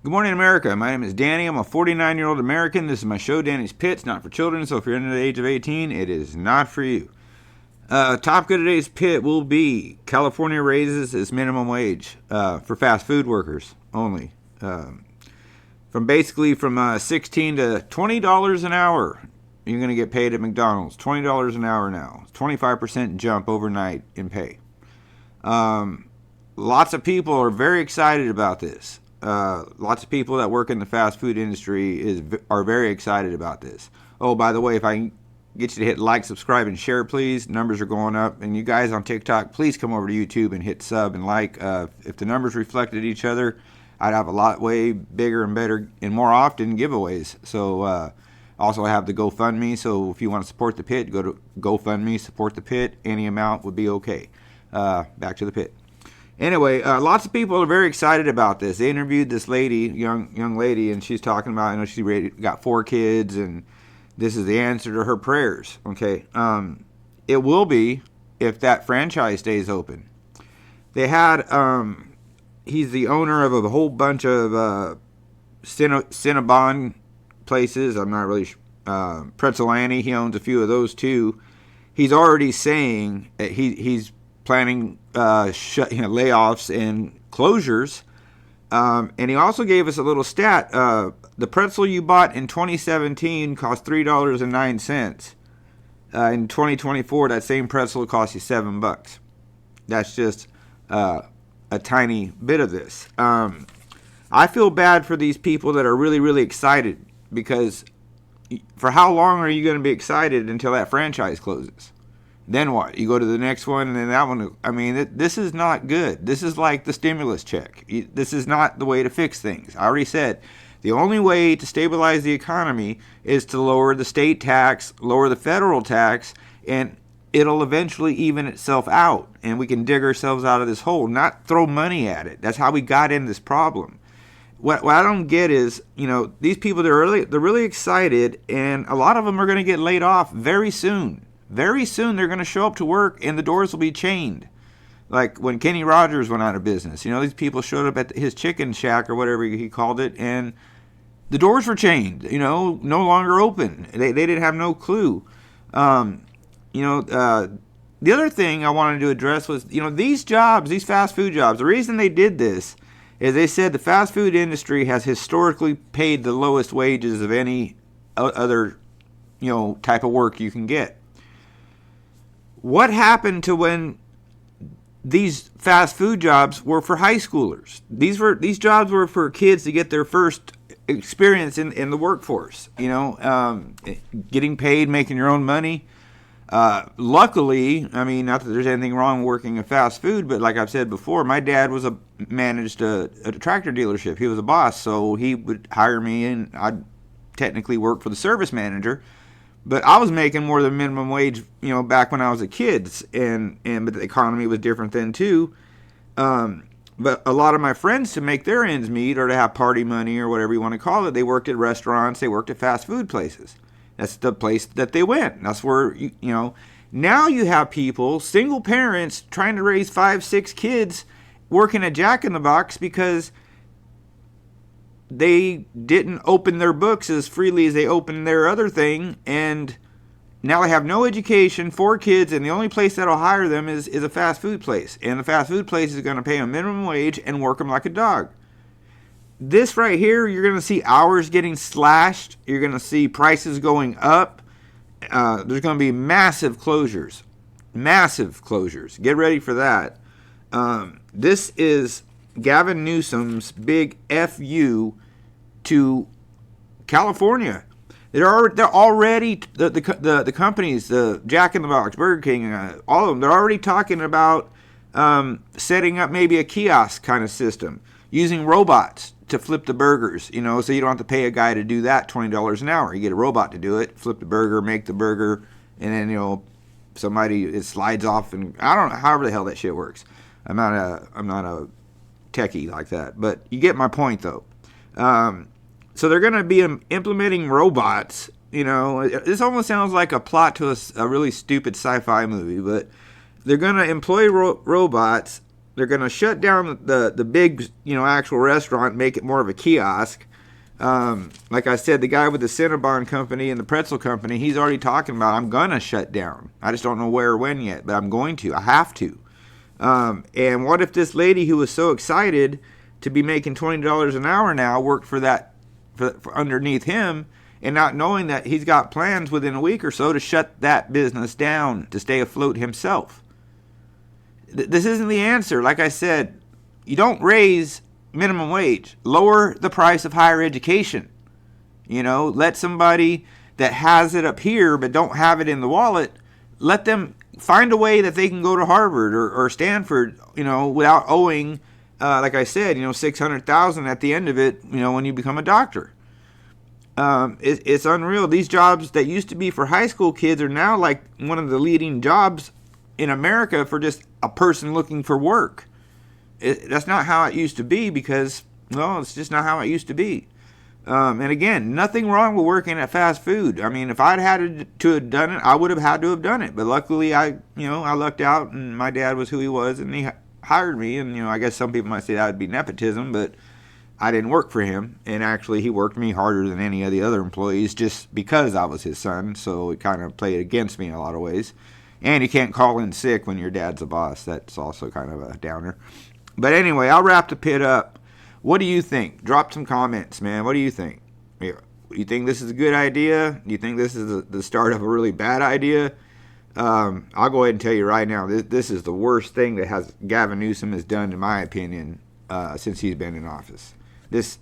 Good morning, America. My name is Danny. I'm a 49-year-old American. This is my show, Danny's Pits, not for children. So if you're under the age of 18, it is not for you. Topic of today's pit will be California raises its minimum wage for fast food workers only. From 16 to $20 an hour. You're going to get paid at McDonald's. $20 an hour now. 25% jump overnight in pay. Lots of people are very excited about this. Lots of people that work in the fast food industry are very excited about this. Oh, by the way, if I can get you to hit like, subscribe, and share, please. Numbers are going up. And you guys on TikTok, please come over to YouTube and hit sub and like. If the numbers reflected each other, I'd have a lot way bigger and better and more often giveaways. So also I have the GoFundMe. So if you want to support the pit, go to GoFundMe, support the pit. Any amount would be okay. Back to the pit. Anyway, lots of people are very excited about this. They interviewed this lady, young lady, and she's talking about, she got 4 kids, and this is the answer to her prayers. Okay, it will be if that franchise stays open. They had, he's the owner of a whole bunch of Cinnabon places. I'm not really Pretzel Annie. He owns a few of those too. He's already saying that he's planning layoffs and closures. And he also gave us a little stat. The pretzel you bought in 2017 cost $3.09. In 2024, that same pretzel will cost you $7. That's just a tiny bit of this. I feel bad for these people that are really, really excited, because for how long are you going to be excited until that franchise closes? Then what? You go to the next one, and then that one. I mean, this is not good. This is like the stimulus check. This is not the way to fix things. I already said the only way to stabilize the economy is to lower the state tax, lower the federal tax, and it'll eventually even itself out, and we can dig ourselves out of this hole, not throw money at it. That's how we got in this problem. What I don't get is, these people, they're really excited, and a lot of them are going to get laid off very soon. Very soon they're going to show up to work and the doors will be chained. Like when Kenny Rogers went out of business. These people showed up at his chicken shack or whatever he called it, and the doors were chained, no longer open. They didn't have no clue. The other thing I wanted to address was, these jobs, these fast food jobs, the reason they did this is they said the fast food industry has historically paid the lowest wages of any other, type of work you can get. What happened to when these fast food jobs were for high schoolers? These jobs were for kids to get their first experience in the workforce. Getting paid, making your own money. Luckily, not that there's anything wrong working in fast food, but like I've said before, my dad managed a tractor dealership. He was a boss, so he would hire me, and I'd technically work for the service manager. But I was making more than minimum wage, back when I was a kid, but the economy was different then too. But a lot of my friends, to make their ends meet or to have party money or whatever you want to call it, they worked at restaurants, they worked at fast food places. That's the place that they went. That's where, now you have people, single parents, trying to raise 5-6 kids, working at Jack in the Box because they didn't open their books as freely as they opened their other thing, and now they have no education, 4 kids, and the only place that'll hire them is a fast food place. And the fast food place is going to pay them minimum wage and work them like a dog. This right here, you're going to see hours getting slashed. You're going to see prices going up. There's going to be massive closures. Massive closures. Get ready for that. This is Gavin Newsom's big FU to California. They're already the companies, the Jack in the Box, Burger King, all of them. They're already talking about setting up maybe a kiosk kind of system, using robots to flip the burgers. So you don't have to pay a guy to do that $20 an hour. You get a robot to do it, flip the burger, make the burger, and then it slides off, and I don't know, however the hell that shit works. I'm not a techie like that, but you get my point though. So they're going to be implementing robots. This almost sounds like a plot to a really stupid sci-fi movie, but they're going to employ robots they're gonna shut down the big, actual restaurant, make it more of a kiosk. Like I said, the guy with the Cinnabon company and the pretzel company, he's already talking about, I'm gonna shut down. I just don't know where or when yet, but I'm going to. I have to. And what if this lady who was so excited to be making $20 an hour now worked for that, for underneath him, and not knowing that he's got plans within a week or so to shut that business down to stay afloat himself? This isn't the answer. Like I said, you don't raise minimum wage. Lower the price of higher education. Let somebody that has it up here but don't have it in the wallet, let them find a way that they can go to Harvard or Stanford, without owing, like I said, $600,000 at the end of it, when you become a doctor. It's unreal. These jobs that used to be for high school kids are now like one of the leading jobs in America for just a person looking for work. That's not how it used to be, because, well, it's just not how it used to be. And again, nothing wrong with working at fast food. I mean, if I'd had to have done it, I would have had to have done it. But luckily, I lucked out, and my dad was who he was, and he hired me. And, I guess some people might say that would be nepotism, but I didn't work for him. And actually, he worked me harder than any of the other employees just because I was his son. So it kind of played against me in a lot of ways. And you can't call in sick when your dad's a boss. That's also kind of a downer. But anyway, I'll wrap the pit up. What do you think? Drop some comments, man. What do you think? You think this is a good idea? Do you think this is the start of a really bad idea? I'll go ahead and tell you right now, this is the worst thing that Gavin Newsom has done, in my opinion, since he's been in office. This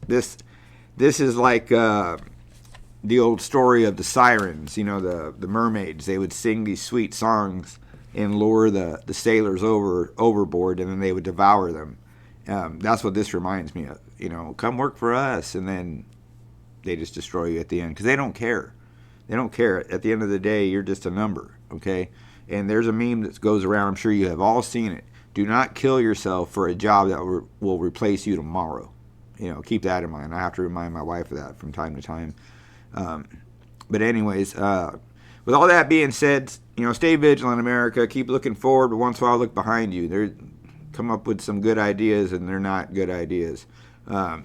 is like the old story of the sirens, the mermaids. They would sing these sweet songs and lure the sailors overboard, and then they would devour them. That's what this reminds me of. Come work for us, and then they just destroy you at the end because they don't care. They don't care. At the end of the day, you're just a number, okay? And there's a meme that goes around. I'm sure you have all seen it. Do not kill yourself for a job that will replace you tomorrow. Keep that in mind. I have to remind my wife of that from time to time. But anyways, with all that being said, stay vigilant, America. Keep looking forward, but once in a while, look behind you. Come up with some good ideas, and they're not good ideas.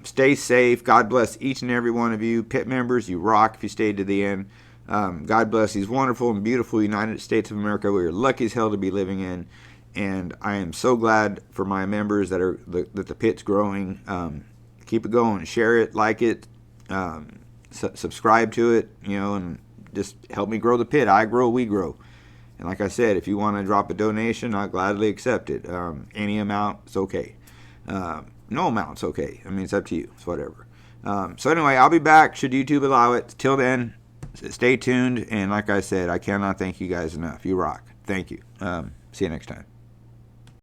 Stay safe. God bless each and every one of you. Pit members, you rock if you stayed to the end. God bless these wonderful and beautiful United States of America we are lucky as hell to be living in. And I am so glad for my members that the pit's growing. Keep it going. Share it, like it, subscribe to it, and just help me grow the pit. I grow, we grow. And like I said, if you want to drop a donation, I'll gladly accept it. Any amount is okay. No amount's okay. I mean, it's up to you. It's whatever. So anyway, I'll be back should YouTube allow it. Till then, stay tuned. And like I said, I cannot thank you guys enough. You rock. Thank you. See you next time.